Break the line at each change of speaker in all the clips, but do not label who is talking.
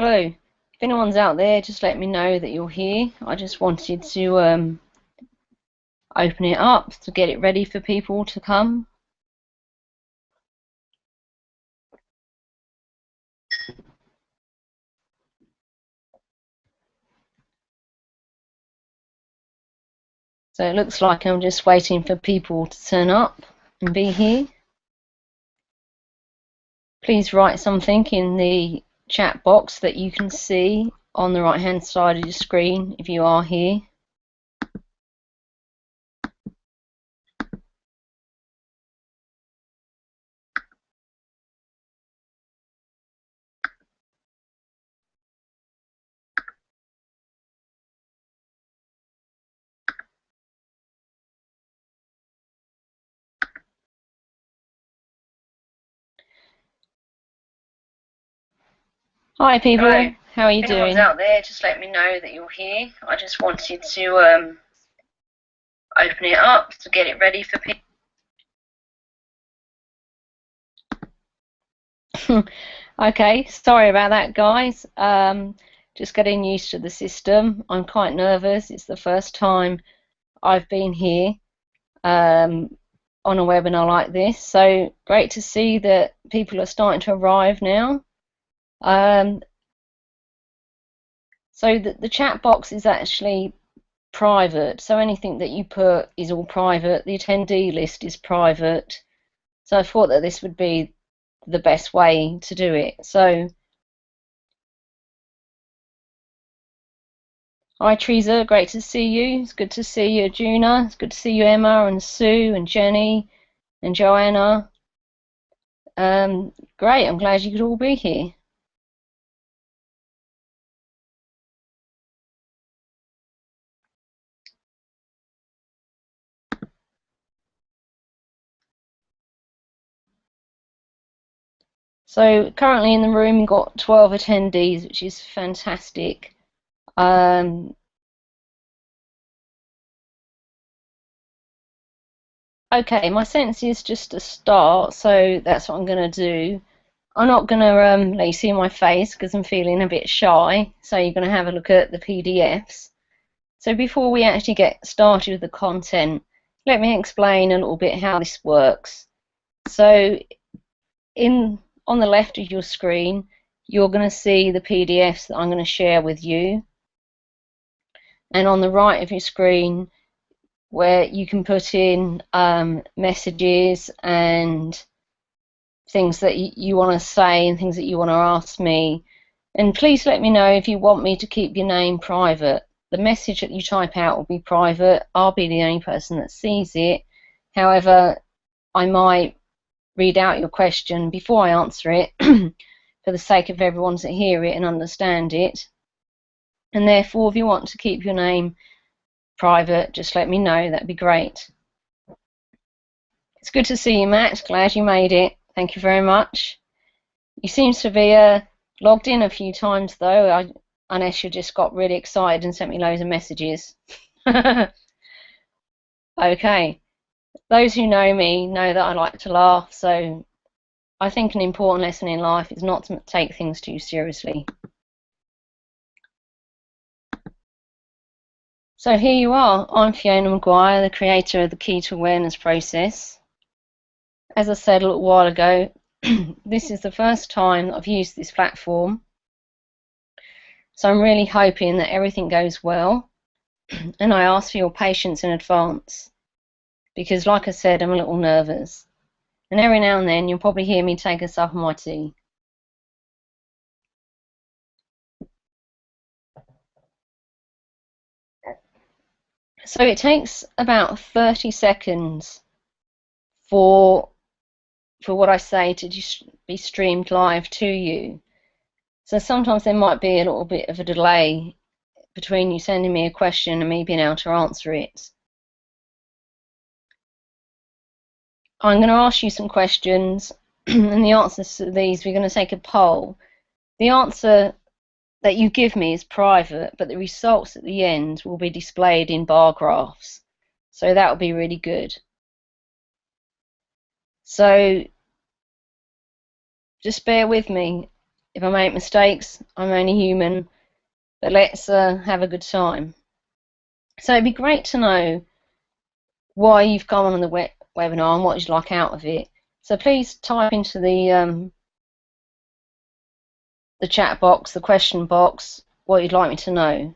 Hello. If anyone's out there, just let me know that you're here. I just wanted to open it up to get it ready for people to come. So it looks like I'm just waiting for people to turn up and be here. Please write something in the chat box that you can see on the right hand side of your screen if you are here. Hi people.
Hello.
How are you
If anyone's
doing?
out there, just let me know that you're here. I just wanted to open it up to get it ready for people.
Okay, sorry about that, guys. Just getting used to the system. I'm quite nervous. It's the first time I've been here on a webinar like this. So great to see that people are starting to arrive now. So the chat box is actually private. So anything that you put is all private. The attendee list is private. So I thought that this would be the best way to do it. So hi Teresa, great to see you. It's good to see you, Juna. It's good to see you, Emma and Sue and Jenny and Joanna. Great, I'm glad you could all be here. So currently in the room we've got 12 attendees, which is fantastic. Okay, my sense is just to start, so that's what I'm going to do. I'm not going to let you see my face because I'm feeling a bit shy, so you're going to have a look at the PDFs. So before we actually get started with the content, let me explain a little bit how this works. So on the left of your screen, you're going to see the PDFs that I'm going to share with you. And on the right of your screen, where you can put in messages and things that you want to say and things that you want to ask me. And please let me know if you want me to keep your name private. The message that you type out will be private. I'll be the only person that sees it. However, I might read out your question before I answer it for the sake of everyone to hear it and understand it. And therefore, if you want to keep your name private, just let me know. That'd be great. It's good to see you, Matt. Glad you made it. Thank you very much. You seem to be logged in a few times, though, unless you just got really excited and sent me loads of messages. Okay. Those who know me know that I like to laugh, so I think an important lesson in life is not to take things too seriously. So here you are. I'm Fiona Maguire, the creator of the Key to Awareness process. As I said a little while ago, this is the first time that I've used this platform. So I'm really hoping that everything goes well. And I ask for your patience in advance. Because like I said, I'm a little nervous. And every now and then you'll probably hear me take a sup of my tea. So it takes about 30 seconds for what I say to just be streamed live to you. So sometimes there might be a little bit of a delay between you sending me a question and me being able to answer it. I'm going to ask you some questions, and the answers to these, we're going to take a poll. The answer that you give me is private, but the results at the end will be displayed in bar graphs. So that will be really good. So just bear with me. If I make mistakes, I'm only human, but let's have a good time. So it'd be great to know why you've come on the webinar and what you'd like out of it. So please type into the chat box, the question box, what you'd like me to know.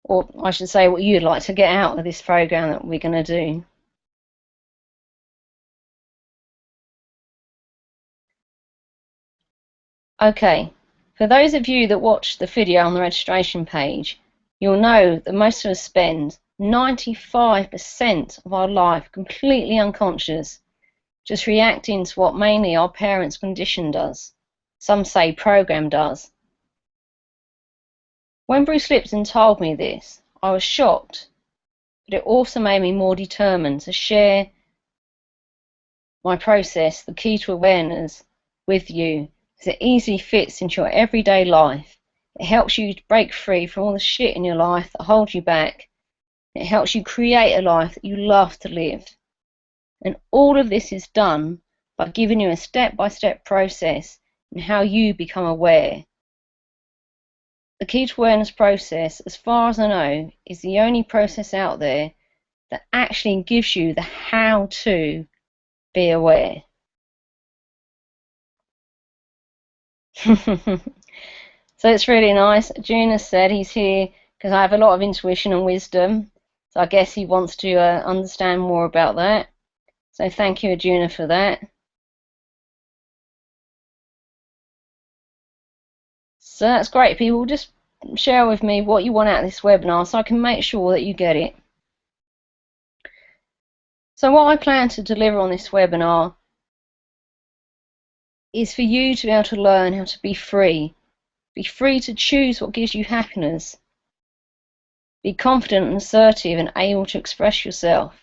Or I should say what you'd like to get out of this program that we're going to do. Okay, for those of you that watched the video on the registration page, you'll know that most of us spend 95% of our life completely unconscious, just reacting to what mainly our parents' condition does. Some say program does. When Bruce Lipton told me this, I was shocked, but it also made me more determined to share my process, the key to awareness, with you, because it easily fits into your everyday life. It helps you to break free from all the shit in your life that holds you back. It helps you create a life that you love to live. And all of this is done by giving you a step-by-step process in how you become aware. The key to awareness process, as far as I know, is the only process out there that actually gives you the how to be aware. So it's really nice. Juna said he's here because I have a lot of intuition and wisdom. So I guess he wants to understand more about that. So thank you, Arjuna, for that. So that's great, people. Just share with me what you want out of this webinar so I can make sure that you get it. So what I plan to deliver on this webinar is for you to be able to learn how to be free. Be free to choose what gives you happiness. Be confident and assertive and able to express yourself.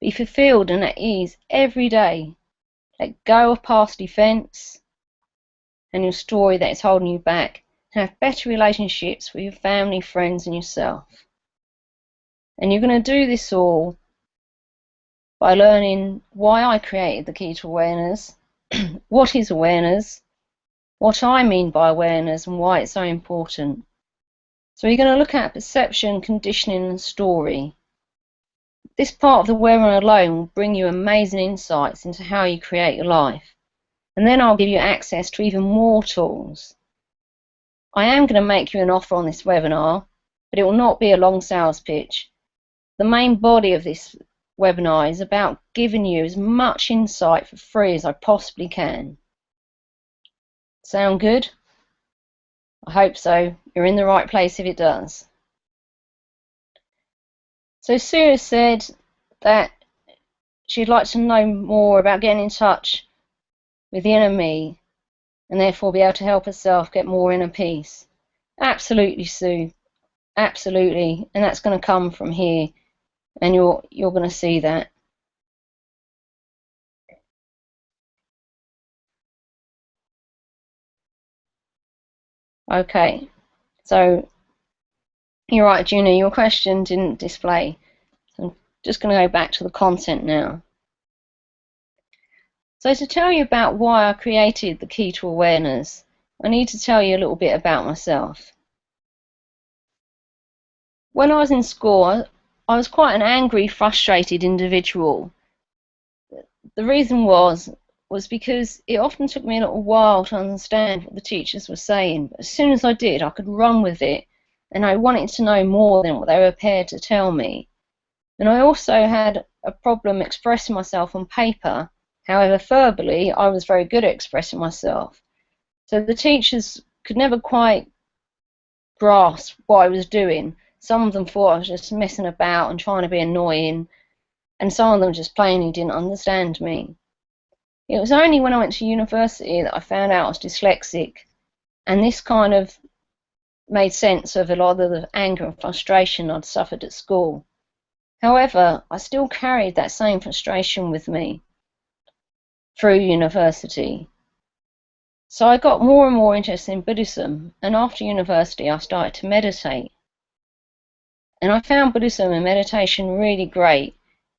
Be fulfilled and at ease every day. Let go of past defense and your story that is holding you back. And have better relationships with your family, friends, and yourself. And you're going to do this all by learning why I created the key to awareness, what is awareness, what I mean by awareness, and why it's so important. So you're going to look at perception, conditioning, and story. This part of the webinar alone will bring you amazing insights into how you create your life. And then I'll give you access to even more tools. I am going to make you an offer on this webinar, but it will not be a long sales pitch. The main body of this webinar is about giving you as much insight for free as I possibly can. Sound good? I hope so. You're in the right place if it does. So Sue said that she'd like to know more about getting in touch with the inner me and therefore be able to help herself get more inner peace. Absolutely, Sue. Absolutely. And that's going to come from here, and you're going to see that. Okay. So you're right, Juno, your question didn't display. So I'm just going to go back to the content now. So to tell you about why I created the key to awareness, I need to tell you a little bit about myself. When I was in school, I was quite an angry, frustrated individual. The reason was because it often took me a little while to understand what the teachers were saying. But as soon as I did, I could run with it, and I wanted to know more than what they were prepared to tell me. And I also had a problem expressing myself on paper. However, verbally, I was very good at expressing myself. So the teachers could never quite grasp what I was doing. Some of them thought I was just messing about and trying to be annoying, and some of them just plainly didn't understand me. It was only when I went to university that I found out I was dyslexic, and this kind of made sense of a lot of the anger and frustration I'd suffered at school. However, I still carried that same frustration with me through university. So I got more and more interested in Buddhism, and after university I started to meditate. And I found Buddhism and meditation really great.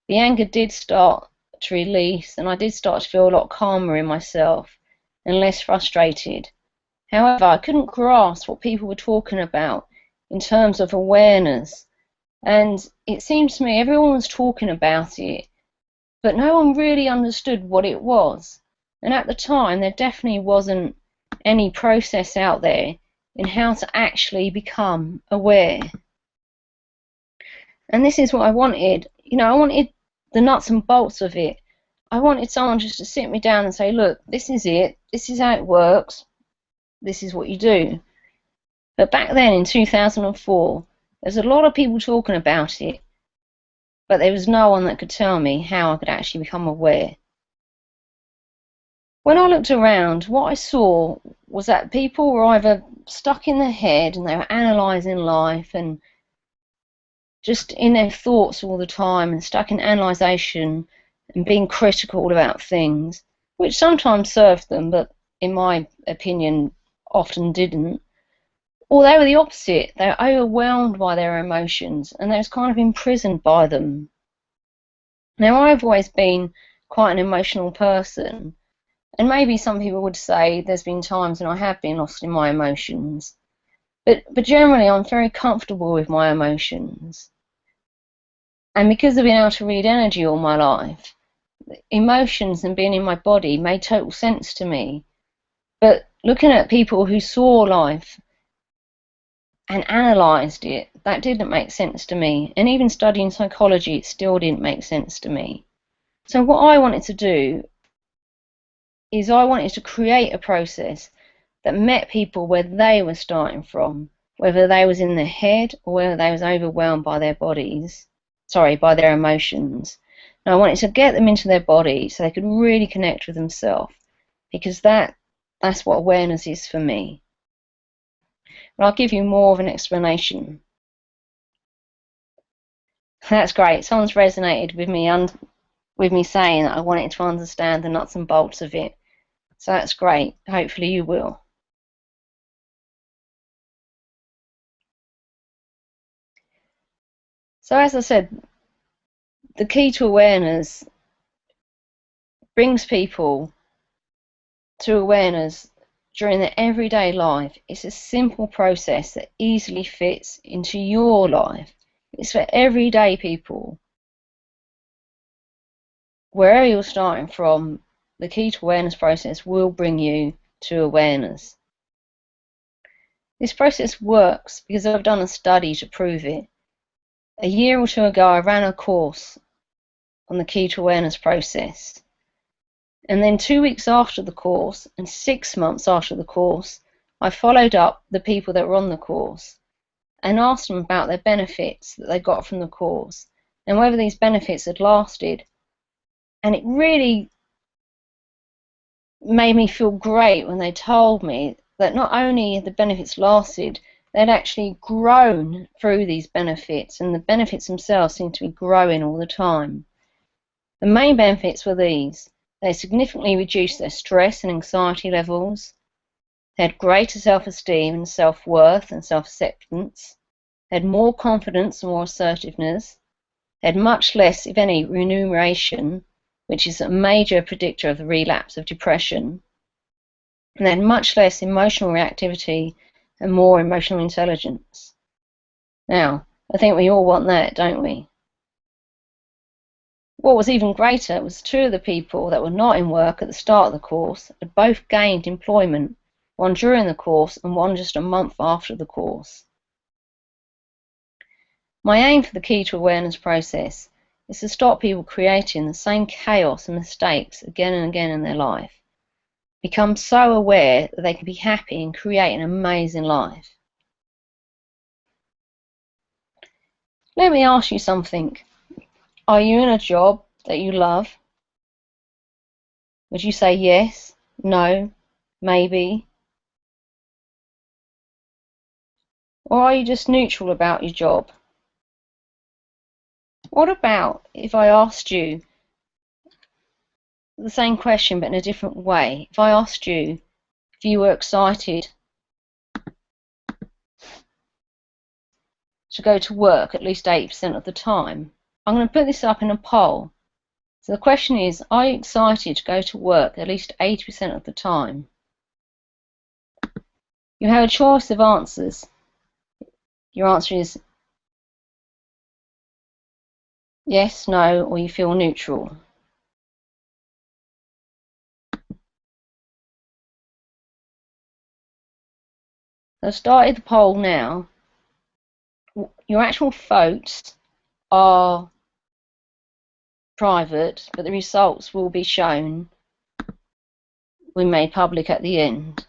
The anger did start to release, and I did start to feel a lot calmer in myself. and less frustrated. However, I couldn't grasp what people were talking about in terms of awareness, and it seemed to me everyone was talking about it, but no one really understood what it was. And at the time, there definitely wasn't any process out there in how to actually become aware. And this is what I wanted. I wanted the nuts and bolts of it. I wanted someone just to sit me down and say, look, this is it. This is how it works. This is what you do. But back then in 2004, there's a lot of people talking about it, but there was no one that could tell me how I could actually become aware. When I looked around, what I saw was that people were either stuck in their head and they were analysing life and just in their thoughts all the time and stuck in analysation and being critical about things, which sometimes served them, but in my opinion often didn't. Or they were the opposite. They were overwhelmed by their emotions and they was kind of imprisoned by them. Now, I've always been quite an emotional person, and maybe some people would say there's been times when I have been lost in my emotions, but generally I'm very comfortable with my emotions. And because I've been able to read energy all my life, emotions and being in my body made total sense to me. But looking at people who saw life and analysed it, that didn't make sense to me. And even studying psychology, it still didn't make sense to me. So what I wanted to do is I wanted to create a process that met people where they were starting from, whether they was in their head or whether they was overwhelmed by their by their emotions. And I wanted to get them into their body so they could really connect with themselves, because that's what awareness is for me. But I'll give you more of an explanation. That's great. Someone's resonated with me saying that I wanted to understand the nuts and bolts of it. So that's great. Hopefully you will. So as I said, the key to awareness brings people to awareness during their everyday life. It's a simple process that easily fits into your life. It's for everyday people. Wherever you're starting from, the key to awareness process will bring you to awareness. This process works because I've done a study to prove it. A year or two ago, I ran a course on the key to awareness process. And then 2 weeks after the course and 6 months after the course, I followed up the people that were on the course and asked them about their benefits that they got from the course and whether these benefits had lasted. And it really made me feel great when they told me that not only had the benefits lasted, they'd actually grown through these benefits, and the benefits themselves seemed to be growing all the time. The main benefits were these. They significantly reduced their stress and anxiety levels. They had greater self-esteem and self-worth and self-acceptance. They had more confidence and more assertiveness. They had much less, if any, remuneration, which is a major predictor of the relapse of depression. And they had much less emotional reactivity and more emotional intelligence. Now, I think we all want that, don't we? What was even greater was 2 of the people that were not in work at the start of the course had both gained employment, one during the course and one just a month after the course. My aim for the key to awareness process is to stop people creating the same chaos and mistakes again and again in their life. Become so aware that they can be happy and create an amazing life. Let me ask you something. Are you in a job that you love? Would you say yes, no, maybe? Or are you just neutral about your job? What about if I asked you the same question but in a different way? If I asked you if you were excited to go to work at least 80% of the time? I'm going to put this up in a poll. So the question is, are you excited to go to work at least 80% of the time? You have a choice of answers. Your answer is yes, no, or you feel neutral. I've started the poll now. Your actual votes are private, but the results will be shown when made public at the end.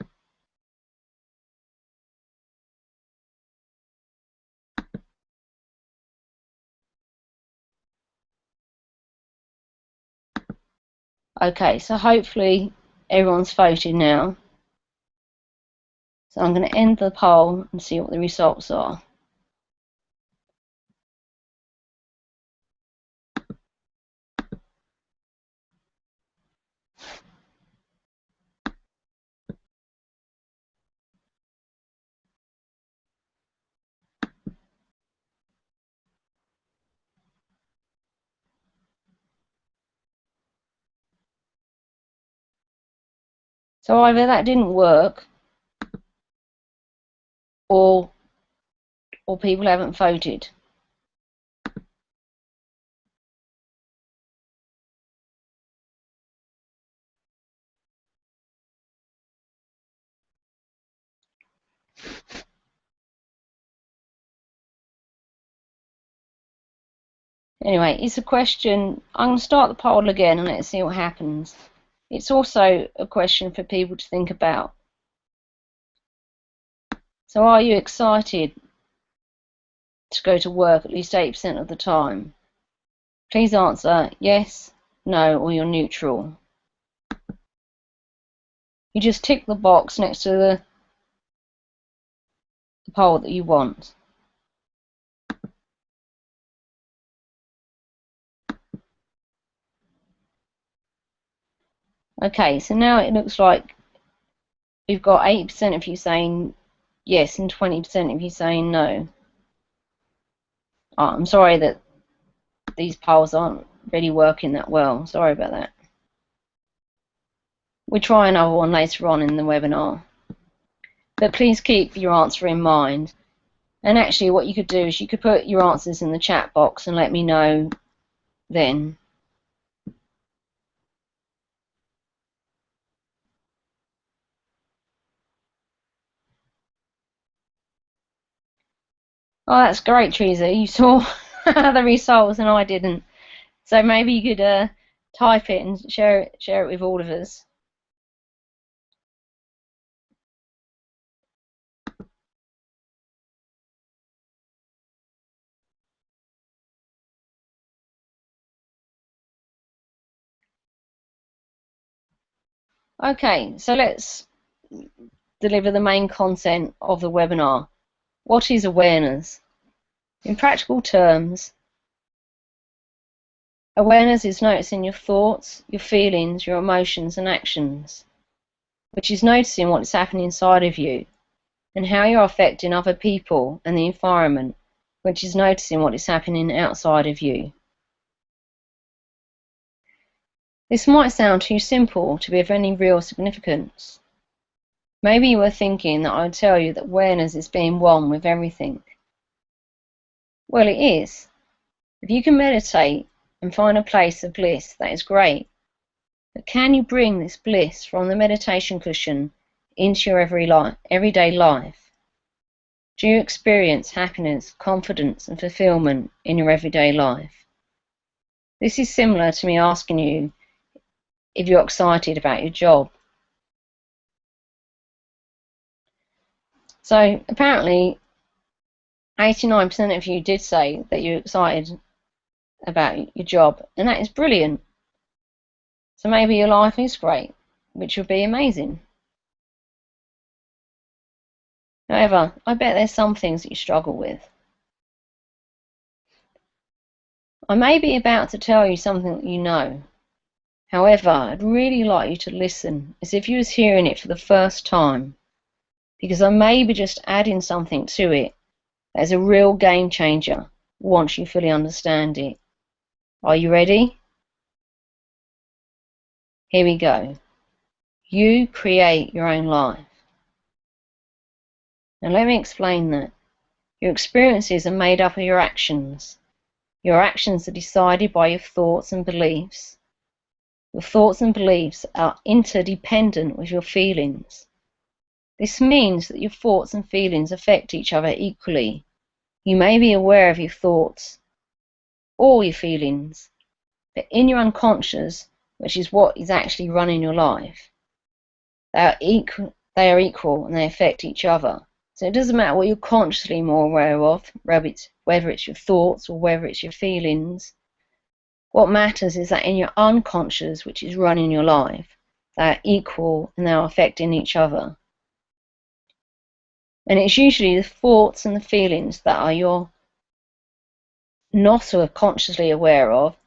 Okay, so hopefully everyone's voted now. So I'm going to end the poll and see what the results are. So either that didn't work, or people haven't voted. Anyway, it's a question. I'm going to start the poll again and let's see what happens. It's also a question for people to think about. So are you excited to go to work at least 8% of the time? Please answer yes, no, or you're neutral. You just tick the box next to the poll that you want. Okay, so now it looks like we've got 80% of you saying yes and 20% of you saying no. Oh, I'm sorry that these polls aren't really working that well. Sorry about that. We'll try another one later on in the webinar. But please keep your answer in mind. And actually what you could do is you could put your answers in the chat box and let me know then. Oh, that's great, Teresa. You saw the results and I didn't. So maybe you could type it and share it with all of us. Okay, so let's deliver the main content of the webinar. What is awareness? In practical terms, awareness is noticing your thoughts, your feelings, your emotions and actions, which is noticing what's happening inside of you and how you're affecting other people and the environment, which is noticing what is happening outside of you. This might sound too simple to be of any real significance. Maybe you were thinking that I would tell you that awareness is being one with everything. Well, it is. If you can meditate and find a place of bliss, that is great. But can you bring this bliss from the meditation cushion into your everyday life? Do you experience happiness, confidence and fulfillment in your everyday life? This is similar to me asking you if you're excited about your job. So apparently 89% of you did say that you're excited about your job, and that is brilliant. So maybe your life is great, which would be amazing. However, I bet there's some things that you struggle with. I may be about to tell you something that you know. However, I'd really like you to listen as if you was hearing it for the first time, because I may be just adding something to it that is a real game changer once you fully understand it. Are you ready? Here we go. You create your own life. Now let me explain that. Your experiences are made up of your actions. Your actions are decided by your thoughts and beliefs. Your thoughts and beliefs are interdependent with your feelings. This means that your thoughts and feelings affect each other equally. You may be aware of your thoughts or your feelings, but in your unconscious, which is what is actually running your life, they are equal and they affect each other. So it doesn't matter what you're consciously more aware of, whether it's your thoughts or whether it's your feelings. What matters is that in your unconscious, which is running your life, they are equal and they are affecting each other. And it's usually the thoughts and the feelings that are you're not so consciously aware of,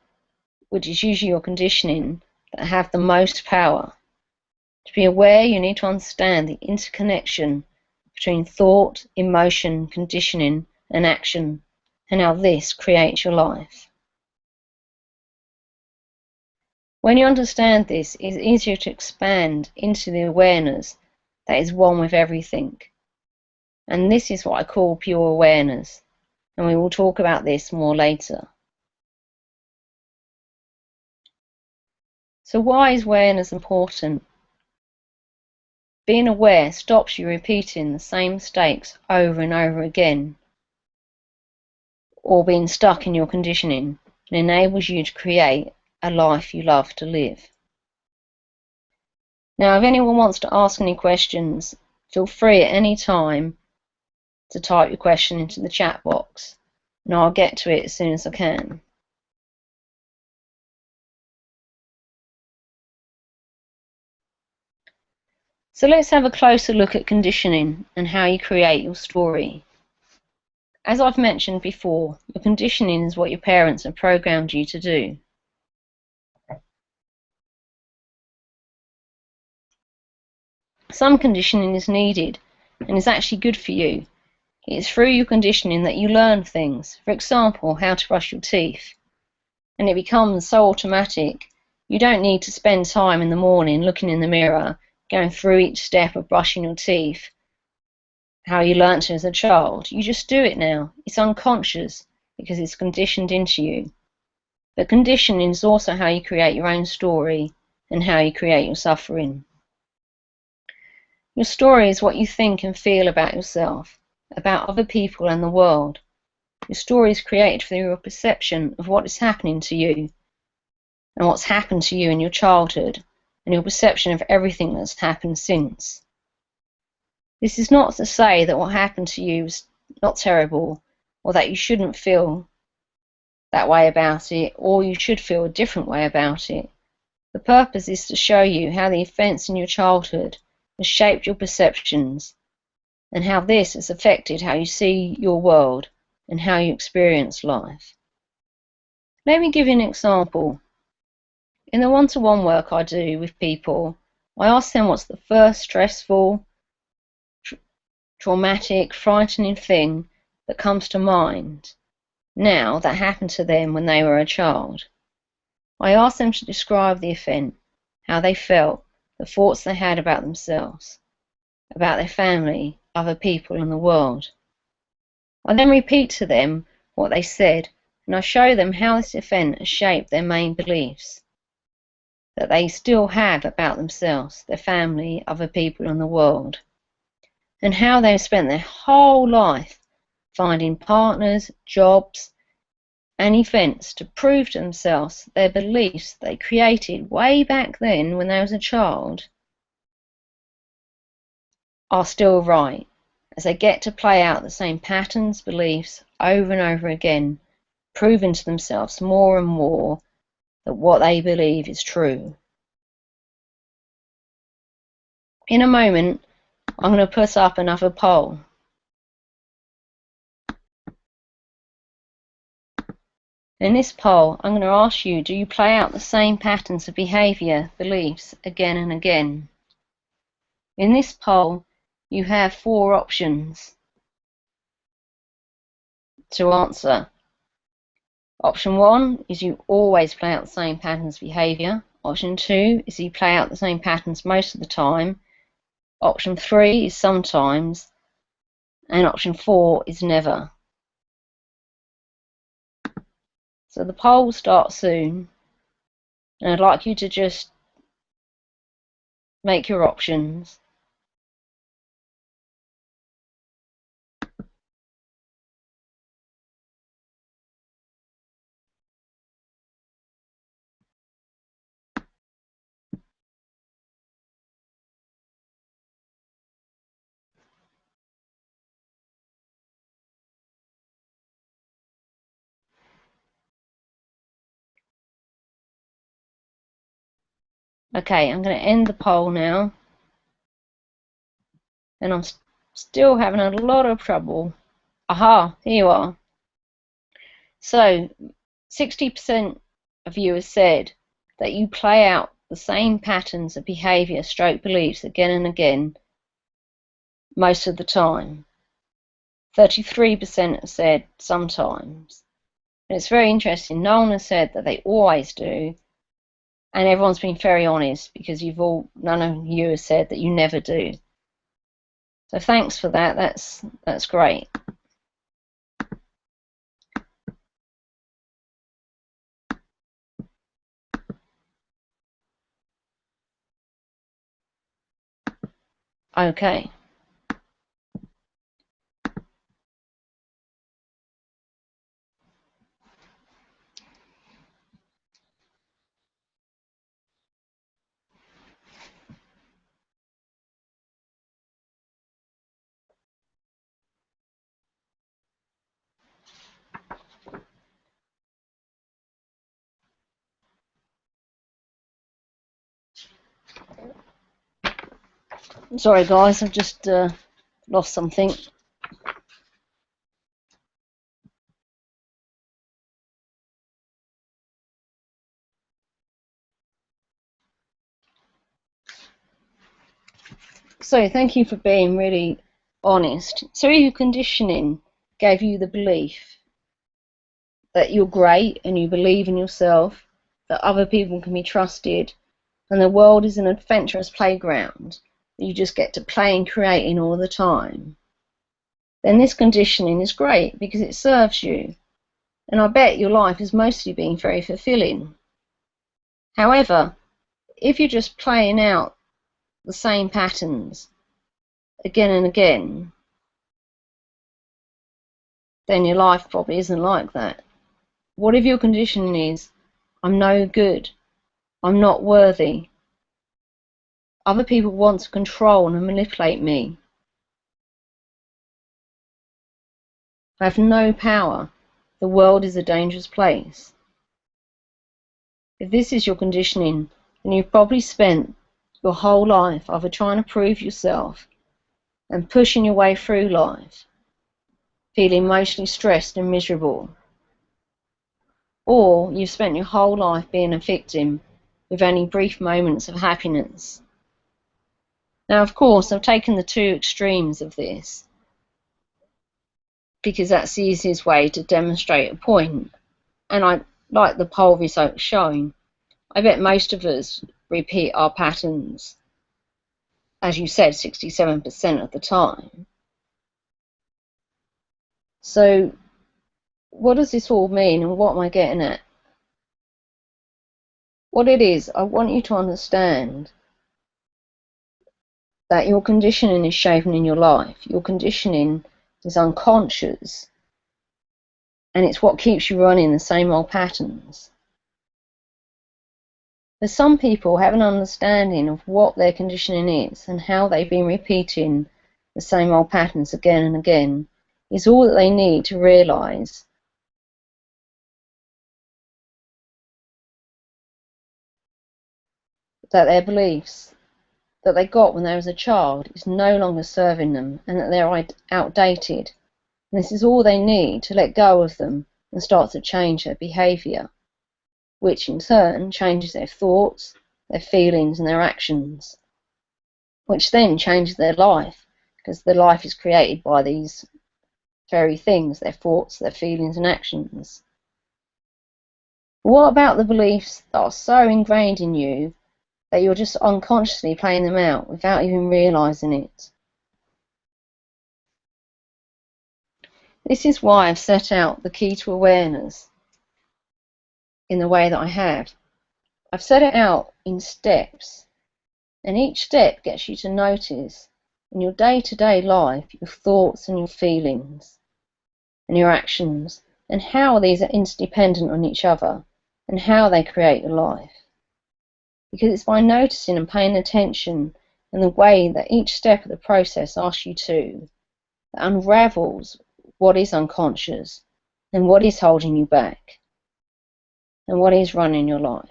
which is usually your conditioning, that have the most power. To be aware, you need to understand the interconnection between thought, emotion, conditioning, and action, and how this creates your life. When you understand this, it's easier to expand into the awareness that is one with everything. And this is what I call pure awareness, and we will talk about this more later. So why is awareness important? Being aware stops you repeating the same mistakes over and over again, or being stuck in your conditioning, and enables you to create a life you love to live. Now, if anyone wants to ask any questions, feel free at any time to type your question into the chat box, and I'll get to it as soon as I can. So let's have a closer look at conditioning and how you create your story. As I've mentioned before, your conditioning is what your parents have programmed you to do. Some conditioning is needed and is actually good for you. It's through your conditioning that you learn things, for example, how to brush your teeth. And it becomes so automatic, you don't need to spend time in the morning looking in the mirror, going through each step of brushing your teeth, how you learnt it as a child. You just do it now. It's unconscious because it's conditioned into you. But conditioning is also how you create your own story and how you create your suffering. Your story is what you think and feel about yourself, about other people and the world. Your story is created through your perception of what is happening to you and what's happened to you in your childhood and your perception of everything that's happened since. This is not to say that what happened to you is not terrible or that you shouldn't feel that way about it or you should feel a different way about it. The purpose is to show you how the events in your childhood have shaped your perceptions and how this has affected how you see your world and how you experience life. Let me give you an example. In the one-to-one work I do with people, I ask them what's the first stressful, traumatic, frightening thing that comes to mind now that happened to them when they were a child. I ask them to describe the event, how they felt, the thoughts they had about themselves, about their family, other people and the world. I then repeat to them what they said, and I show them how this event has shaped their main beliefs that they still have about themselves, their family, other people and the world, and how they have spent their whole life finding partners, jobs and events to prove to themselves their beliefs they created way back then when they was a child are still right, as they get to play out the same patterns, beliefs over and over again, proving to themselves more and more that what they believe is true. In a moment, I'm going to put up another poll. In this poll, I'm going to ask you, do you play out the same patterns of behaviour, beliefs, again and again? In this poll, you have 4 options to answer. Option 1 is you always play out the same patterns of behaviour. Option 2 is you play out the same patterns most of the time. Option 3 is sometimes. and option 4 is never. So the poll will start soon, and I'd like you to just make your options. Okay, I'm going to end the poll now, and I'm still having a lot of trouble. Aha, here you are. So 60% of you have said that you play out the same patterns of behaviour stroke beliefs again and again most of the time. 33% have said sometimes. And it's very interesting. No one has said that they always do, and everyone's been very honest because none of you have said that you never do. So thanks for that. That's great. Okay. Sorry guys, I've just lost something. So thank you for being really honest. So your conditioning gave you the belief that you're great and you believe in yourself, that other people can be trusted, and the world is an adventurous playground that you just get to play and create in all the time. Then this conditioning is great because it serves you, and I bet your life has mostly been very fulfilling. However, if you're just playing out the same patterns again and again, then your life probably isn't like that. What if your conditioning is, I'm no good, I'm not worthy, other people want to control and manipulate me, I have no power, the world is a dangerous place. If this is your conditioning, then you've probably spent your whole life either trying to prove yourself and pushing your way through life, feeling mostly stressed and miserable. Or you've spent your whole life being a victim with only brief moments of happiness. Now, of course, I've taken the two extremes of this because that's the easiest way to demonstrate a point. And I like the poll results showing, I bet most of us repeat our patterns, as you said, 67% of the time. So what does this all mean and what am I getting at? What it is, I want you to understand that your conditioning is shaping in your life. Your conditioning is unconscious, and it's what keeps you running the same old patterns. But some people have an understanding of what their conditioning is and how they've been repeating the same old patterns again and again is all that they need to realise that their beliefs that they got when they was a child is no longer serving them and that they're outdated. And this is all they need to let go of them and start to change their behaviour, which in turn changes their thoughts, their feelings and their actions, which then changes their life because their life is created by these very things, their thoughts, their feelings and actions. What about the beliefs that are so ingrained in you that you're just unconsciously playing them out without even realising it? This is why I've set out the key to awareness in the way that I have. I've set it out in steps, and each step gets you to notice in your day-to-day life your thoughts and your feelings and your actions, and how these are interdependent on each other and how they create your life. Because it's by noticing and paying attention in the way that each step of the process asks you to, that unravels what is unconscious and what is holding you back and what is running your life.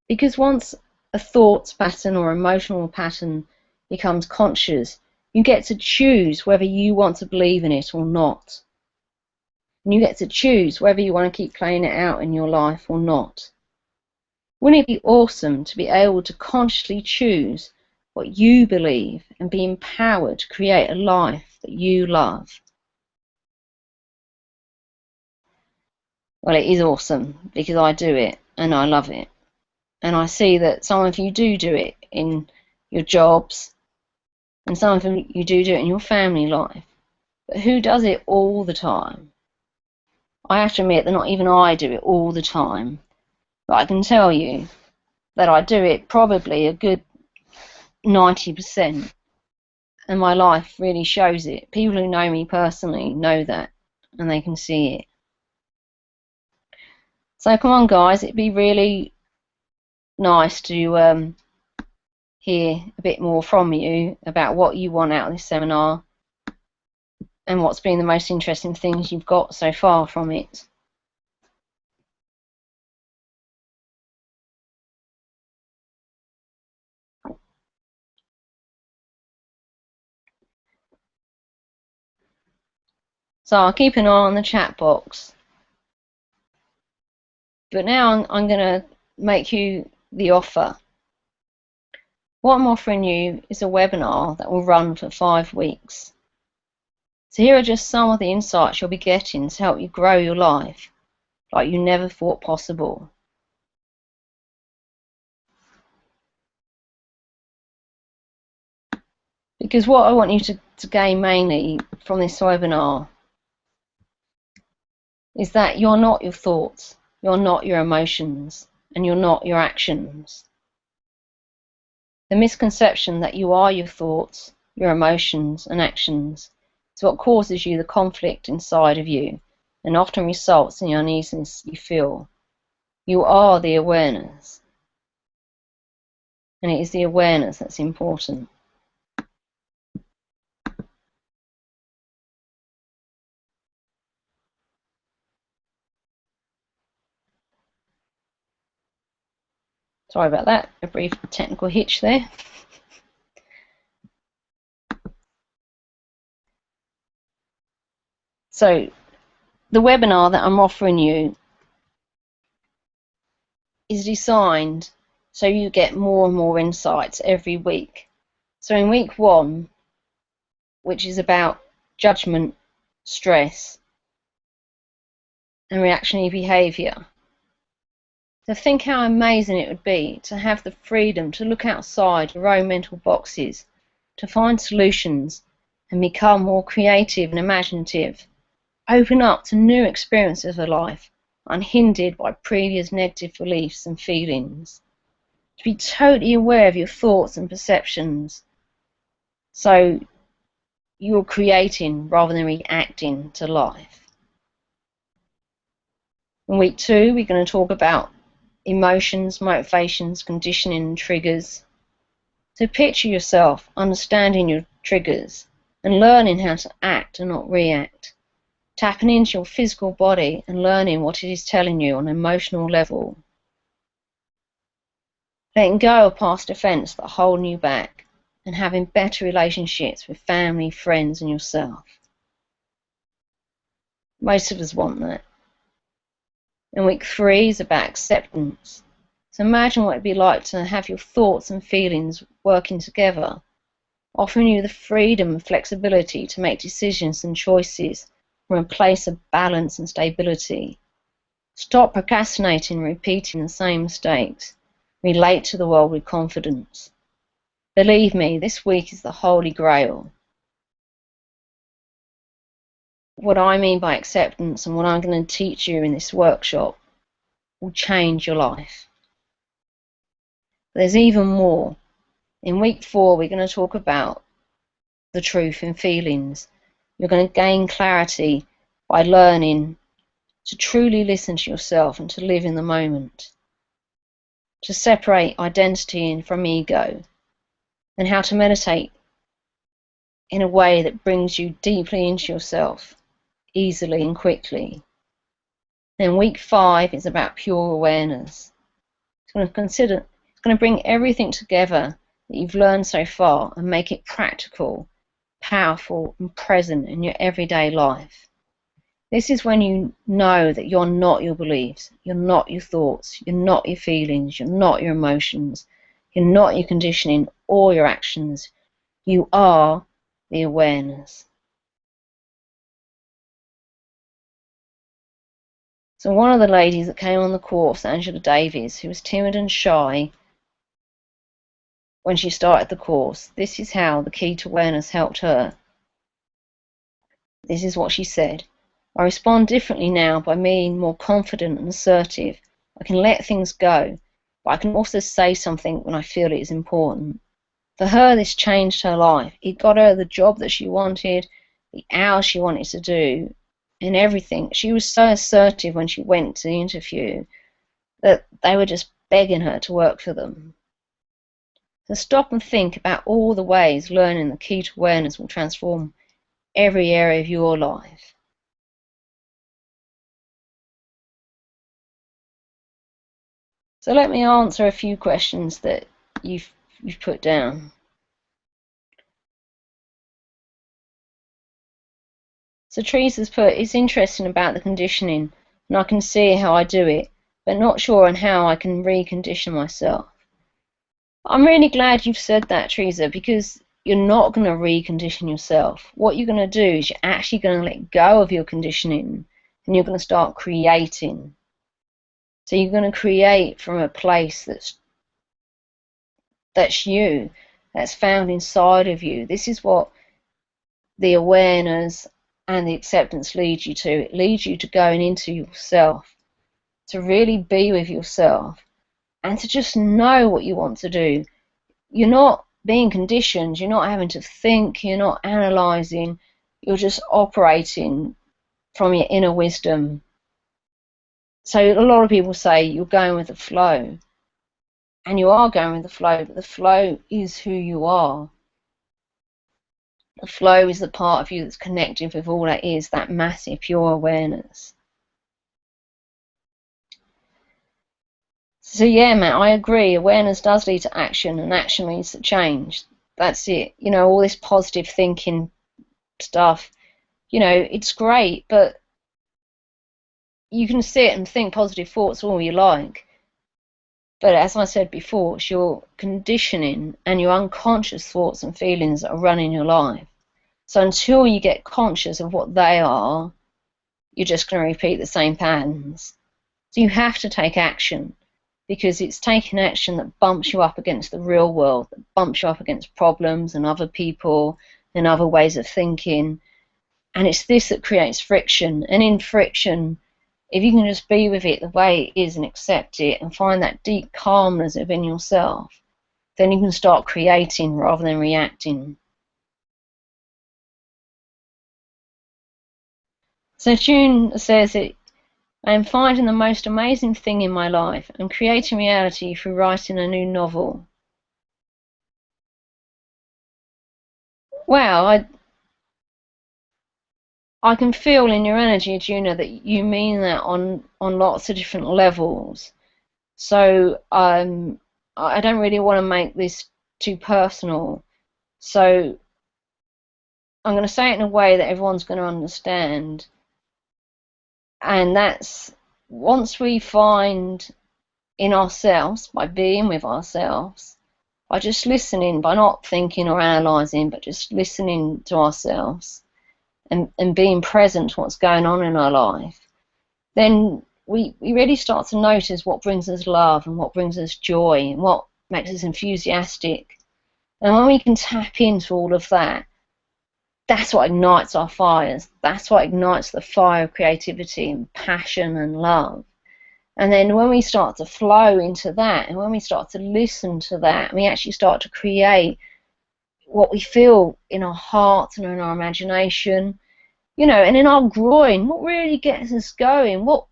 Because once a thoughts pattern or emotional pattern becomes conscious, you get to choose whether you want to believe in it or not. And you get to choose whether you want to keep playing it out in your life or not. Wouldn't it be awesome to be able to consciously choose what you believe and be empowered to create a life that you love? Well, it is awesome because I do it and I love it. And I see that some of you do it in your jobs, and some of you do it in your family life. But who does it all the time? I have to admit that not even I do it all the time. But I can tell you that I do it probably a good 90%. And my life really shows it. People who know me personally know that, and they can see it. So come on, guys, it'd be really nice to hear a bit more from you about what you want out of this seminar and what's been the most interesting things you've got so far from it. So I'll keep an eye on the chat box. But now I'm going to make you the offer. What I'm offering you is a webinar that will run for 5 weeks. So here are just some of the insights you'll be getting to help you grow your life like you never thought possible. Because what I want you to gain mainly from this webinar is that you're not your thoughts, you're not your emotions, and you're not your actions. The misconception that you are your thoughts, your emotions, and actions is what causes you the conflict inside of you and often results in the uneasiness you feel. You are the awareness, and it is the awareness that's important. Sorry about that, a brief technical hitch there. So the webinar that I'm offering you is designed so you get more and more insights every week. So in week 1, which is about judgment, stress, and reactionary behaviour, so think how amazing it would be to have the freedom to look outside your own mental boxes, to find solutions and become more creative and imaginative. Open up to new experiences of life, unhindered by previous negative beliefs and feelings. To be totally aware of your thoughts and perceptions, so you're creating rather than reacting to life. In week 2, we're going to talk about emotions, motivations, conditioning, and triggers. So picture yourself understanding your triggers and learning how to act and not react. Tapping into your physical body and learning what it is telling you on an emotional level. Letting go of past events that are holding you back and having better relationships with family, friends, and yourself. Most of us want that. And week 3 is about acceptance. So imagine what it'd be like to have your thoughts and feelings working together, offering you the freedom and flexibility to make decisions and choices from a place of balance and stability. Stop procrastinating and repeating the same mistakes. Relate to the world with confidence. Believe me, this week is the holy grail. what I mean by acceptance and what I'm going to teach you in this workshop will change your life. There's even more. In week 4, we're going to talk about the truth in feelings. You're going to gain clarity by learning to truly listen to yourself and to live in the moment, to separate identity from ego, and how to meditate in a way that brings you deeply into yourself, easily and quickly. Then week 5 is about pure awareness. It's going to bring everything together that you've learned so far and make it practical, powerful, and present in your everyday life. This is when you know that you're not your beliefs, you're not your thoughts, you're not your feelings, you're not your emotions, you're not your conditioning or your actions. You are the awareness. So one of the ladies that came on the course, Angela Davies, who was timid and shy when she started the course, this is how the key to awareness helped her. This is what she said. I respond differently now by being more confident and assertive. I can let things go, but I can also say something when I feel it is important. For her, this changed her life. It got her the job that she wanted, the hours she wanted to do, and everything. She was so assertive when she went to the interview that they were just begging her to work for them. So stop and think about all the ways learning the key to awareness will transform every area of your life. So let me answer a few questions that you've put down. So Teresa's put, it's interesting about the conditioning, and I can see how I do it, but not sure on how I can recondition myself. I'm really glad you've said that, Teresa, because you're not going to recondition yourself. What you're going to do is you're actually going to let go of your conditioning, and you're going to start creating. So you're going to create from a place that's you, that's found inside of you. This is what the awareness and the acceptance leads you to. It leads you to going into yourself, to really be with yourself, and to just know what you want to do. You're not being conditioned, you're not having to think, you're not analysing, you're just operating from your inner wisdom. So a lot of people say you're going with the flow, and you are going with the flow, but the flow is who you are. The flow is the part of you that's connected with all that is, that massive pure awareness. So yeah, Matt, I agree. Awareness does lead to action, and action leads to change. That's it. You know, all this positive thinking stuff, you know, it's great, but you can sit and think positive thoughts all you like. But as I said before, it's your conditioning and your unconscious thoughts and feelings that are running your life. So until you get conscious of what they are, you're just going to repeat the same patterns. So you have to take action, because it's taking action that bumps you up against the real world, that bumps you up against problems and other people and other ways of thinking. And it's this that creates friction. And in friction, if you can just be with it the way it is and accept it and find that deep calmness within yourself, then you can start creating rather than reacting. So June says that I am finding the most amazing thing in my life. I'm creating reality through writing a new novel. Wow, I can feel in your energy, Juna, that you mean that on lots of different levels. So I don't really want to make this too personal. So I'm going to say it in a way that everyone's going to understand. And that's once we find in ourselves, by being with ourselves, by just listening, by not thinking or analysing, but just listening to ourselves and being present to what's going on in our life, then we really start to notice what brings us love and what brings us joy and what makes us enthusiastic. And when we can tap into all of that, that's what ignites our fires. That's what ignites the fire of creativity and passion and love. And then when we start to flow into that, and when we start to listen to that, we actually start to create what we feel in our heart and in our imagination, and in our groin. What really gets us going? What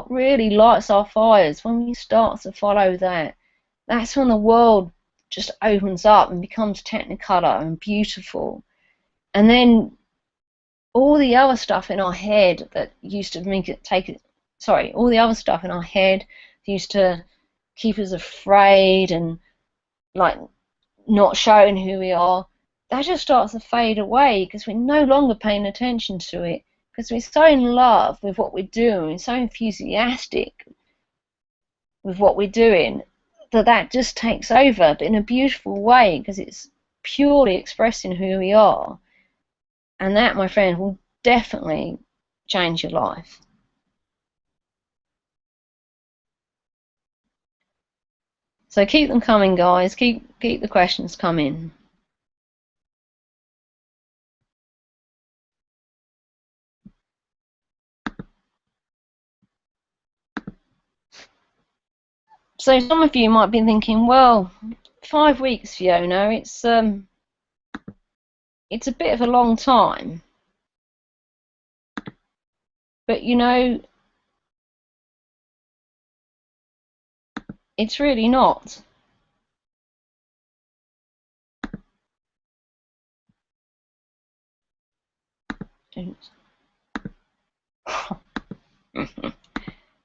really lights our fires? When we start to follow that, that's when the world just opens up and becomes technicolor and beautiful. And then all the other stuff in our head that used to all the other stuff in our head used to keep us afraid and like not showing who we are, that just starts to fade away because we're no longer paying attention to it, because we're so in love with what we're doing, we're so enthusiastic with what we're doing, that just takes over, but in a beautiful way, because it's purely expressing who we are. And that, my friend, will definitely change your life. So keep them coming, guys. Keep the questions coming. So some of you might be thinking, well, 5 weeks, Fiona, it's a bit of a long time. But it's really not.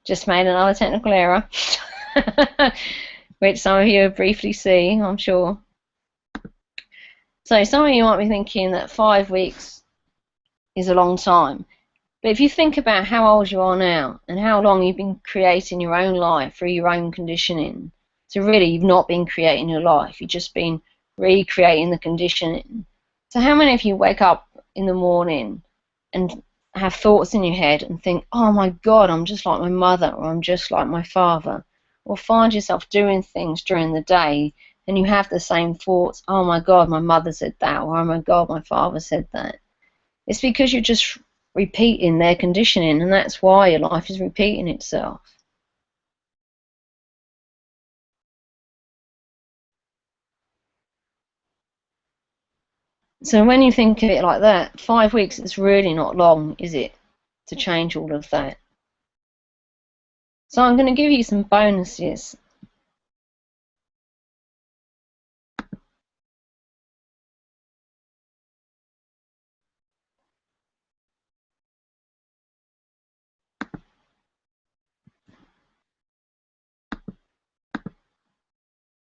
Just made another technical error, which some of you will briefly see, I'm sure. So some of you might be thinking that 5 weeks is a long time. But if you think about how old you are now and how long you've been creating your own life through your own conditioning, so really you've not been creating your life, you've just been recreating the conditioning. So how many of you wake up in the morning and have thoughts in your head and think, oh my God, I'm just like my mother, or I'm just like my father? Or find yourself doing things during the day and you have the same thoughts, oh my God, my mother said that, or oh my God, my father said that. It's because you're just repeating their conditioning, and that's why your life is repeating itself. So when you think of it like that, 5 weeks is really not long, is it, to change all of that? So I'm going to give you some bonuses.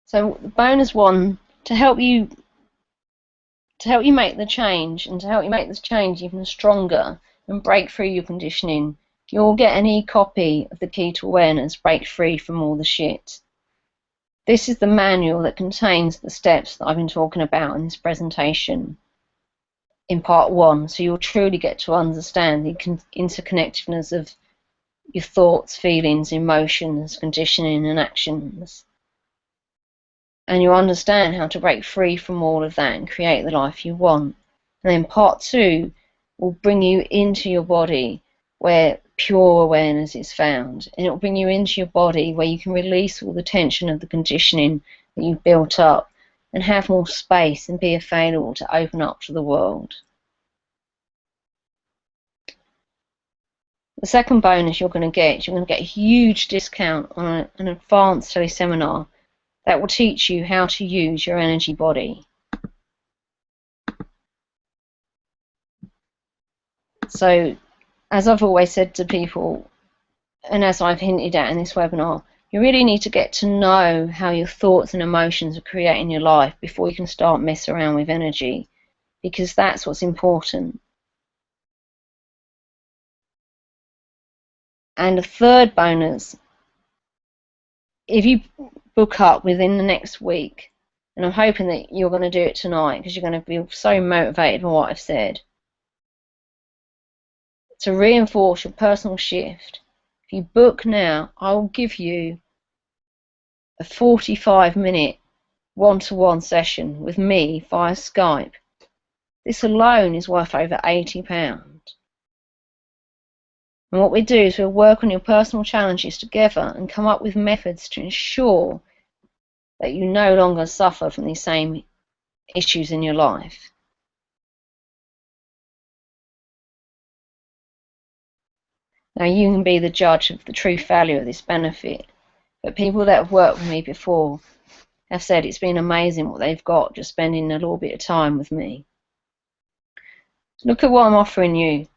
So bonus one, to help you make the change, and to help you make this change even stronger and break through your conditioning, you'll get an e-copy of the Key to Awareness, Break Free from All the Shit. This is the manual that contains the steps that I've been talking about in this presentation in part 1, so you'll truly get to understand the interconnectedness of your thoughts, feelings, emotions, conditioning and actions. And you understand how to break free from all of that and create the life you want. And then part 2 will bring you into your body where pure awareness is found. And it will bring you into your body where you can release all the tension of the conditioning that you've built up and have more space and be available to open up to the world. The second bonus you're going to get a huge discount on an advanced teleseminar that will teach you how to use your energy body. So, as I've always said to people, and as I've hinted at in this webinar, you really need to get to know how your thoughts and emotions are creating your life before you can start messing around with energy, because that's what's important. And a third bonus, if you book up within the next week, and I'm hoping that you're going to do it tonight because you're going to be so motivated by what I've said, to reinforce your personal shift, if you book now, I will give you a 45-minute one-to-one session with me via Skype This alone is worth over £80. And what we do is we'll work on your personal challenges together and come up with methods to ensure that you no longer suffer from these same issues in your life. Now, you can be the judge of the true value of this benefit, but people that have worked with me before have said it's been amazing what they've got just spending a little bit of time with me. Look at what I'm offering you.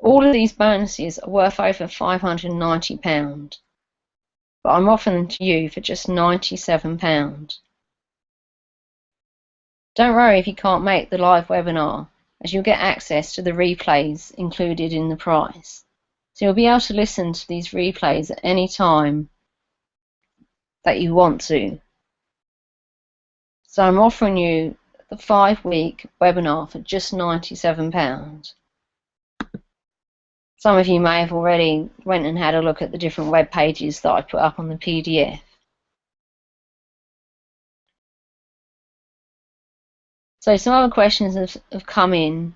All of these bonuses are worth over £590, but I'm offering them to you for just £97. Don't worry if you can't make the live webinar, as you'll get access to the replays included in the price. So you'll be able to listen to these replays at any time that you want to. So I'm offering you the 5-week webinar for just £97. Some of you may have already went and had a look at the different web pages that I put up on the PDF. So some other questions have come in.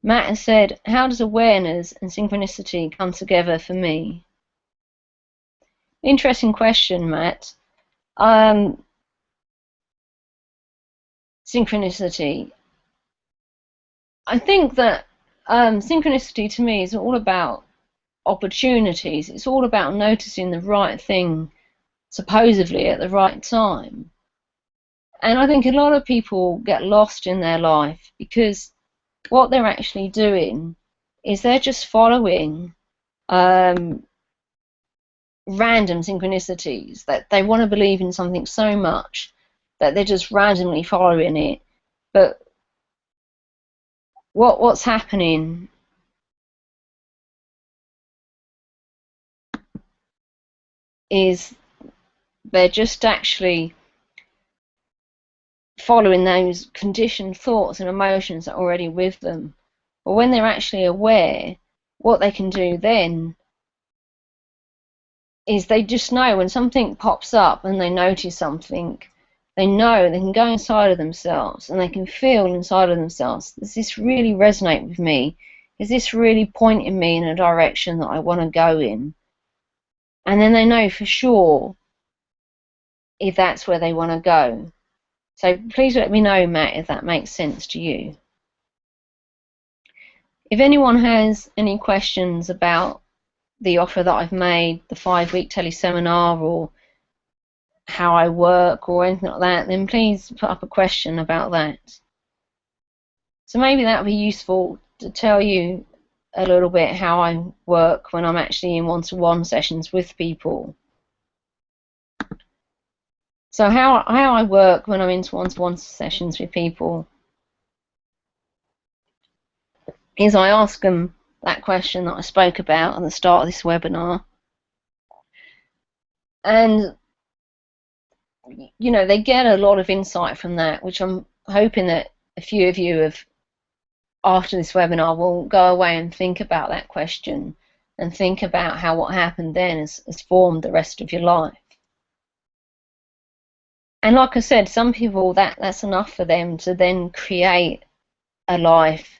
Matt has said, how does awareness and synchronicity come together for me? Interesting question, Matt. Synchronicity. I think that synchronicity to me is all about opportunities. It's all about noticing the right thing, supposedly at the right time. And I think a lot of people get lost in their life because what they're actually doing is they're just following random synchronicities, that they want to believe in something so much that they're just randomly following it. But what's happening is they're just actually following those conditioned thoughts and emotions that are already with them. But when they're actually aware, what they can do then is they just know when something pops up and they notice something, they know they can go inside of themselves and they can feel inside of themselves, does this really resonate with me? Is this really pointing me in a direction that I want to go in? And then they know for sure if that's where they want to go. So please let me know, Matt, if that makes sense to you. If anyone has any questions about the offer that I've made, the 5-week teleseminar, or how I work or anything like that, then please put up a question about that. So maybe that would be useful to tell you a little bit how I work when I'm actually in one-to-one sessions with people. So how I work when I'm in one-to-one sessions with people is I ask them that question that I spoke about at the start of this webinar. And, you know, they get a lot of insight from that, which I'm hoping that a few of you have, after this webinar, will go away and think about that question and think about how what happened then has formed the rest of your life. And like I said, some people, that's enough for them to then create a life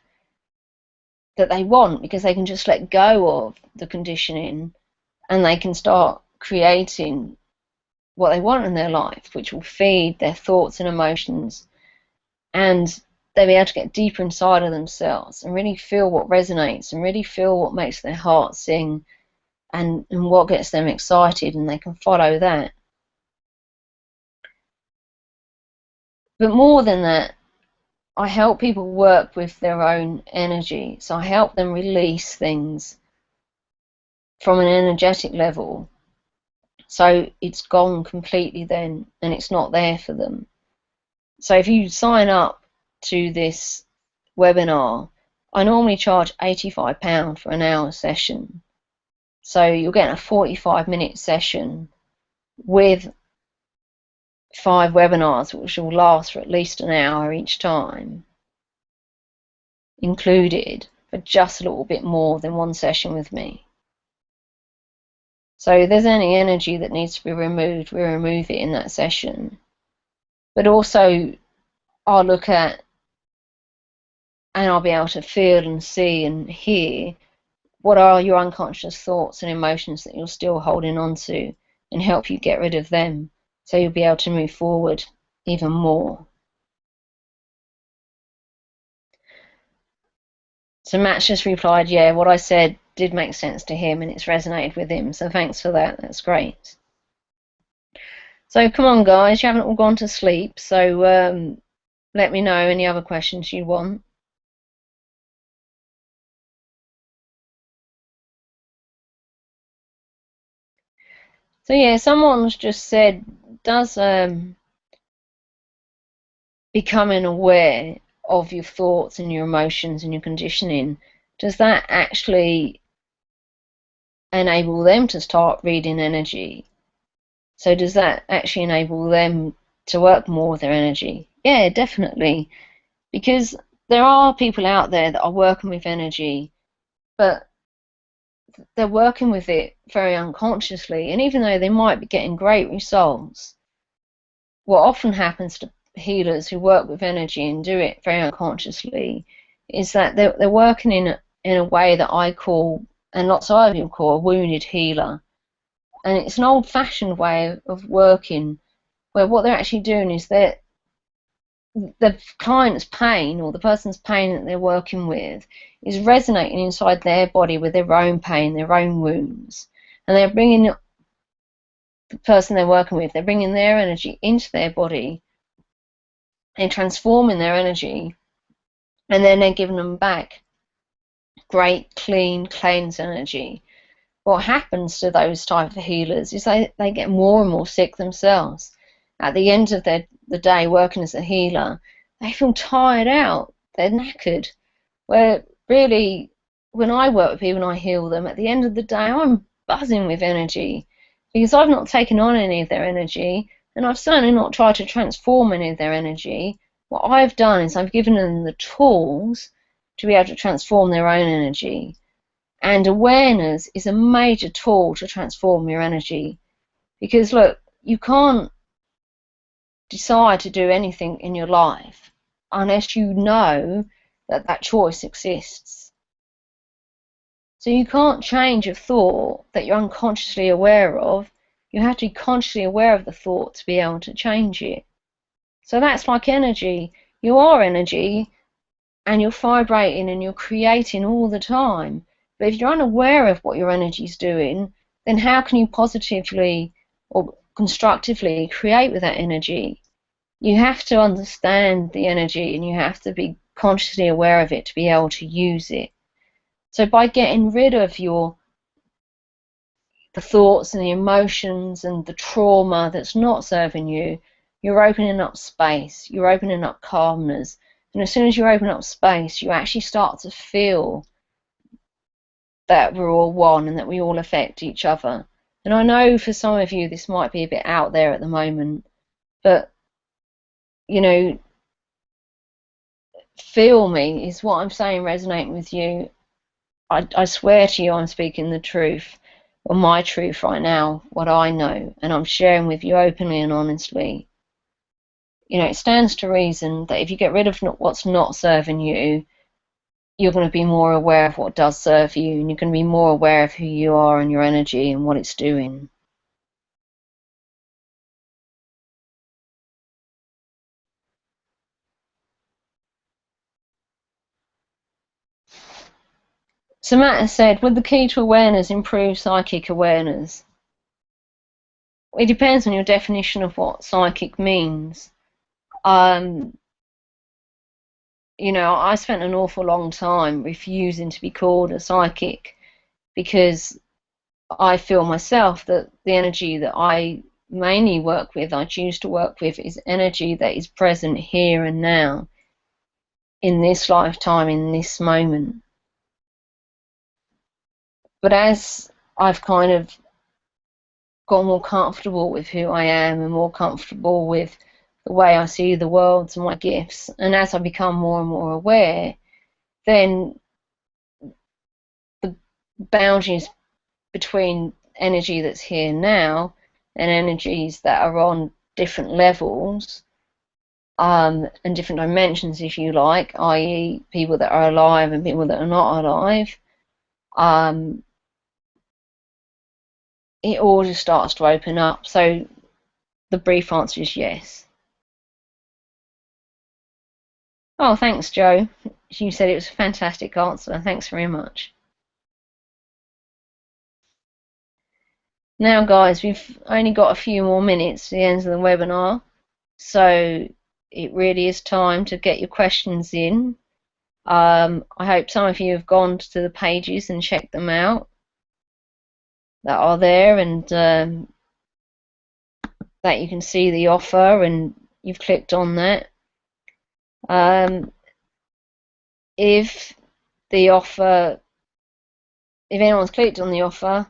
that they want, because they can just let go of the conditioning and they can start creating what they want in their life, which will feed their thoughts and emotions, and they'll be able to get deeper inside of themselves and really feel what resonates and really feel what makes their heart sing and what gets them excited, and they can follow that. But more than that, I help people work with their own energy. So I help them release things from an energetic level, so it's gone completely then and it's not there for them. So if you sign up to this webinar, I normally charge £85 for an hour session. So you'll get a 45-minute session with 5 webinars, which will last for at least an hour each time, included, for just a little bit more than one session with me. So if there's any energy that needs to be removed, we remove it in that session. But also, I'll look at and I'll be able to feel and see and hear what are your unconscious thoughts and emotions that you're still holding on to, and help you get rid of them so you'll be able to move forward even more. So Matt's just replied, yeah, what I said did make sense to him and it's resonated with him. So thanks for that. That's great. So come on, guys. You haven't all gone to sleep. So let me know any other questions you want. So yeah, someone's just said, does becoming aware of your thoughts and your emotions and your conditioning, does that actually enable them to start reading energy? So does that actually enable them to work more with their energy? Yeah, definitely. Because there are people out there that are working with energy, but they're working with it very unconsciously. And even though they might be getting great results, what often happens to healers who work with energy and do it very unconsciously is that they're working in a way that I call, and lots of other people call, a wounded healer. And it's an old-fashioned way of working where what they're actually doing is that the client's pain or the person's pain that they're working with is resonating inside their body with their own pain, their own wounds. And they're bringing the person they're working with, they're bringing their energy into their body and transforming their energy, and then they're giving them back great, clean, cleansed energy. What happens to those type of healers is they get more and more sick themselves. At the end of the day working as a healer, they feel tired out, they're knackered. Where really, when I work with people and I heal them, at the end of the day, I'm buzzing with energy because I've not taken on any of their energy, and I've certainly not tried to transform any of their energy. What I've done is I've given them the tools to be able to transform their own energy. And awareness is a major tool to transform your energy. Because look, you can't decide to do anything in your life unless you know that that choice exists. So you can't change a thought that you're unconsciously aware of. You have to be consciously aware of the thought to be able to change it. So that's like energy. You are energy and you're vibrating and you're creating all the time. But if you're unaware of what your energy is doing, then how can you positively or constructively create with that energy? You have to understand the energy and you have to be consciously aware of it to be able to use it. So by getting rid of the thoughts and the emotions and the trauma that's not serving you, you're opening up space, you're opening up calmness. And as soon as you open up space, you actually start to feel that we're all one and that we all affect each other. And I know for some of you this might be a bit out there at the moment, but you know, feel me is what I'm saying resonating with you. I swear to you I'm speaking the truth, or my truth right now, what I know, and I'm sharing with you openly and honestly. You know, it stands to reason that if you get rid of what's not serving you, you're going to be more aware of what does serve you, and you're going to be more aware of who you are and your energy and what it's doing. So Matt has said, would the key to awareness improve psychic awareness? It depends on your definition of what psychic means. Um, I spent an awful long time refusing to be called a psychic because I feel myself that the energy that I mainly work with, I choose to work with, is energy that is present here and now, in this lifetime, in this moment. But as I've kind of got more comfortable with who I am and more comfortable with the way I see the world and my gifts, and as I become more and more aware, then the boundaries between energy that's here now and energies that are on different levels and different dimensions, if you like, i.e., people that are alive and people that are not alive. Um, it all just starts to open up. So the brief answer is yes. Oh, thanks, Joe. You said it was a fantastic answer. Thanks very much. Now, guys, we've only got a few more minutes to the end of the webinar, so it really is time to get your questions in. I hope some of you have gone to the pages and checked them out that are there, and that you can see the offer and you've clicked on that. If the offer, if anyone's clicked on the offer,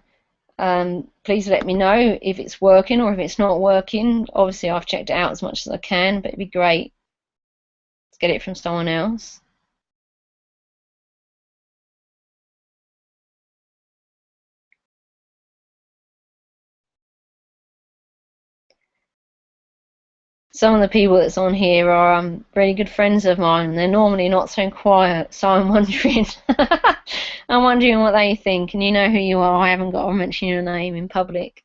please let me know if it's working or if it's not working. Obviously, I've checked it out as much as I can, but it'd be great to get it from someone else. Some of the people that's on here are really good friends of mine. They're normally not so quiet, so I'm wondering, I'm wondering what they think. And you know who you are. I haven't got to mention your name in public.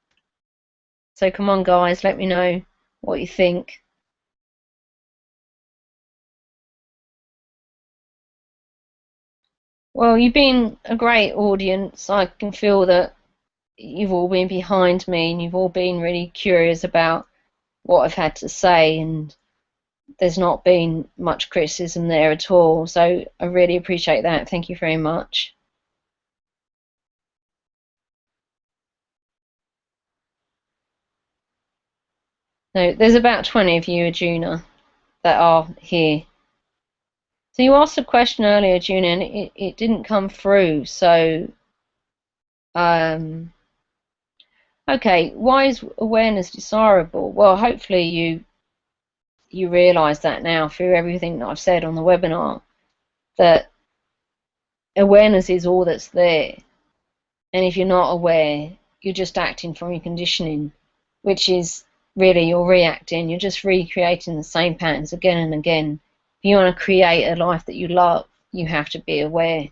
So come on, guys, let me know what you think. Well, you've been a great audience. I can feel that you've all been behind me and you've all been really curious about what I've had to say, and there's not been much criticism there at all. So I really appreciate that. Thank you very much. No, there's about 20 of you, Juna, that are here. So you asked a question earlier, Juna, and it didn't come through. So, okay, why is awareness desirable? Well, hopefully you realise that now through everything that I've said on the webinar, that awareness is all that's there. And if you're not aware, you're just acting from your conditioning, which is really you're reacting. You're just recreating the same patterns again and again. If you want to create a life that you love, you have to be aware.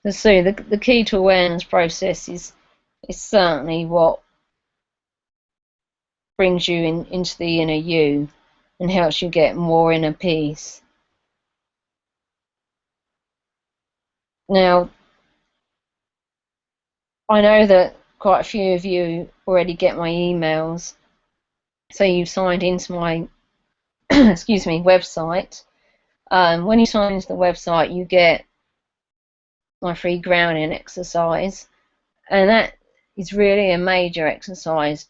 So the key to awareness process is certainly what brings you into the inner you and helps you get more inner peace. Now, I know that quite a few of you already get my emails, so you've signed into my excuse me, website. When you sign into the website, you get my free grounding exercise, and that is really a major exercise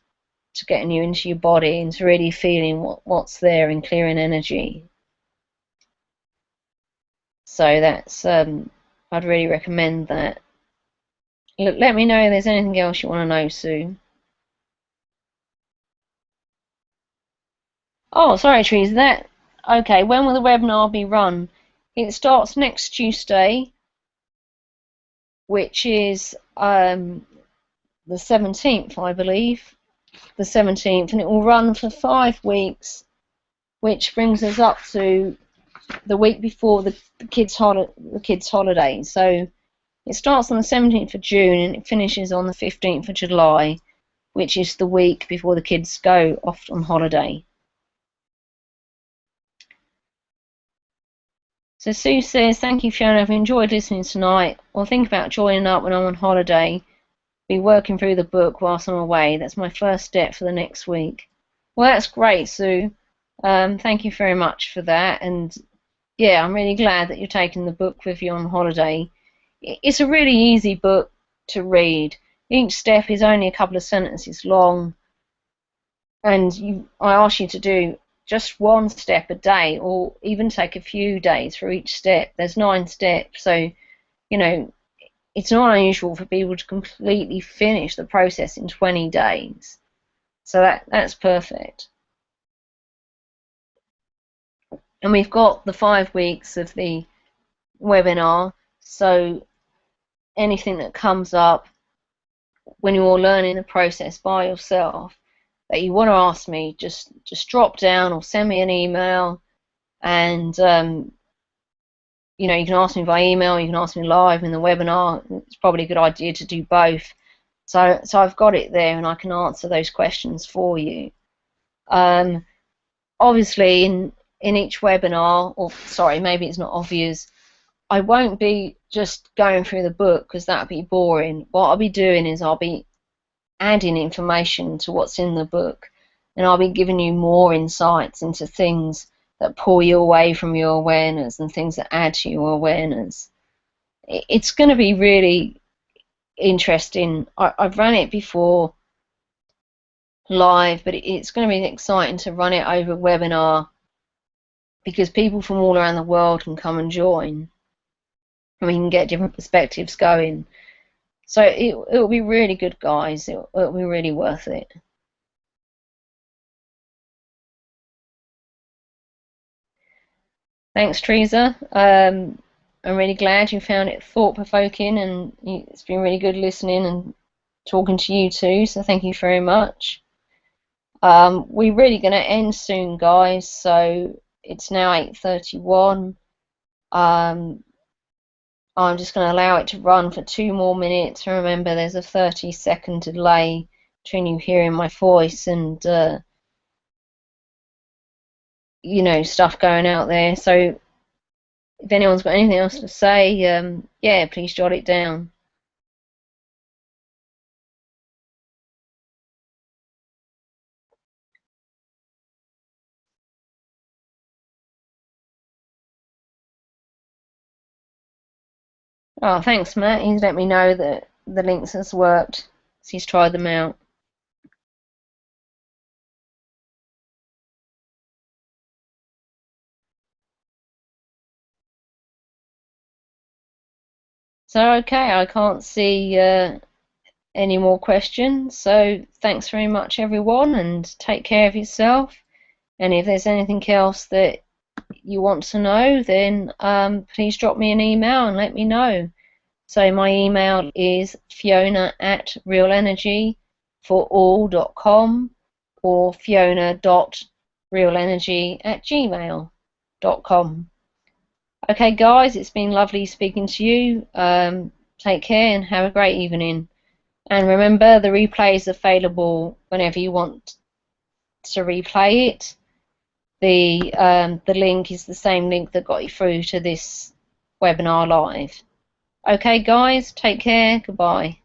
to getting you into your body and to really feeling what's there and clearing energy. So that's I'd really recommend that. Let me know if there's anything else you want to know, Sue. Oh, sorry, Trees. That okay? When will the webinar be run? It starts next Tuesday, which is the 17th, I believe, the 17th, and it will run for 5 weeks, which brings us up to the week before the kids' holiday. So it starts on the 17th of June and it finishes on the 15th of July, which is the week before the kids go off on holiday. So Sue says, thank you, Fiona. I've enjoyed listening tonight. I'll think about joining up when I'm on holiday. Be working through the book whilst I'm away. That's my first step for the next week. Well, that's great, Sue. Thank you very much for that. And yeah, I'm really glad that you're taking the book with you on holiday. It's a really easy book to read. Each step is only a couple of sentences long, and I ask you to do just one step a day, or even take a few days for each step. There's 9 steps, so you know it's not unusual for people to completely finish the process in 20 days. So that's perfect. And we've got the 5 weeks of the webinar, so anything that comes up when you're learning the process by yourself that you want to ask me, just drop down or send me an email, and you know, you can ask me by email, you can ask me live in the webinar. It's probably a good idea to do both. So I've got it there, and I can answer those questions for you. Obviously, in each webinar, or sorry, maybe it's not obvious, I won't be just going through the book because that'd be boring. What I'll be doing is I'll be adding information to what's in the book, and I'll be giving you more insights into things that pull you away from your awareness and things that add to your awareness. It's going to be really interesting. I've run it before live, but it's going to be exciting to run it over webinar because people from all around the world can come and join, and we can get different perspectives going. So it'll be really good, guys. It'll be really worth it. Thanks, Teresa. I'm really glad you found it thought-provoking, and it's been really good listening and talking to you too, so thank you very much. We're really going to end soon, guys, so it's now 8:31. I'm just going to allow it to run for 2 more minutes. Remember, there's a 30-second delay between you hearing my voice and you know, stuff going out there. So if anyone's got anything else to say, yeah, please jot it down. Oh, thanks, Matt. He's let me know that the links has worked. So he's tried them out. So, okay, I can't see any more questions. So, thanks very much, everyone, and take care of yourself. And if there's anything else that you want to know, then please drop me an email and let me know. So my email is fiona@realenergyforall.com or fiona.realenergy@gmail.com. Okay, guys, it's been lovely speaking to you. Take care and have a great evening. And remember, the replay is available whenever you want to replay it. The link is the same link that got you through to this webinar live. Okay, guys, take care. Goodbye.